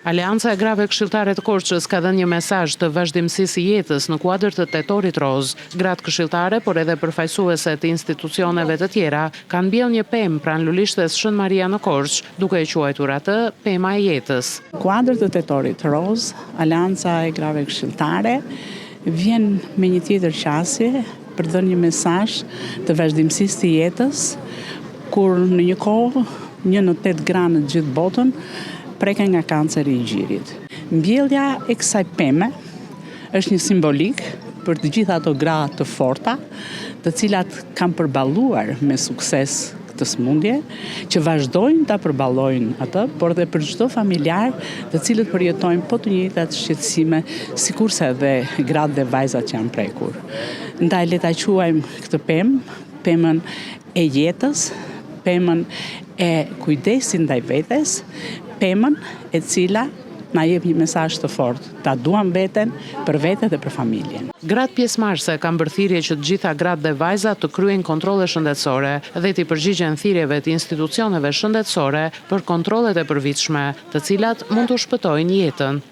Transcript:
Aleanca e Grave Këshilltare të Korçës ka dhënë një mesazh të vazhdimësisë së jetës në kuadër të Tetorit Roz. Gratë këshilltare, por edhe përfaqësuese të institucioneve të tjera, kanë mbjellë një pemë pranë lulishtes Shën Maria në Korçë, duke e quajtur atë pema e jetës. Në kuadër të Tetorit Roz, Aleanca e Grave Këshilltare vjen me një tjetër qasje për të dhënë një mesazh të vazhdimësisë të jetës, kur në një kohë 1 në 8 gra në gjithë botën preken nga kanceri i gjirit. Mbjellja e kësaj peme është një simbolik për të gjitha ato gra të forta, të cilat kanë përballuar me sukses këtë sëmundje, që vazhdojnë ta përballojnë atë, por dhe për çdo familjar, të cilët përjetojnë po të njëjtat shqetësime, sikurse edhe gratë dhe vajzat që janë prekur. Ndaj le ta quajmë këtë pemë, pemën e jetës, pemën e kujdesit ndaj vetes, pemën e cila na jep një mesazh të fortë, ta duam veten për vete dhe për familjen. Gratë pjesëmarrëse kanë bërthirrje që të gjitha gratë dhe vajzat të kryejnë kontrolle shëndetësore dhe të përgjigjen thirrjeve të institucioneve shëndetësore për kontrollet e përvitshme, të cilat mund të shpëtojnë jetën.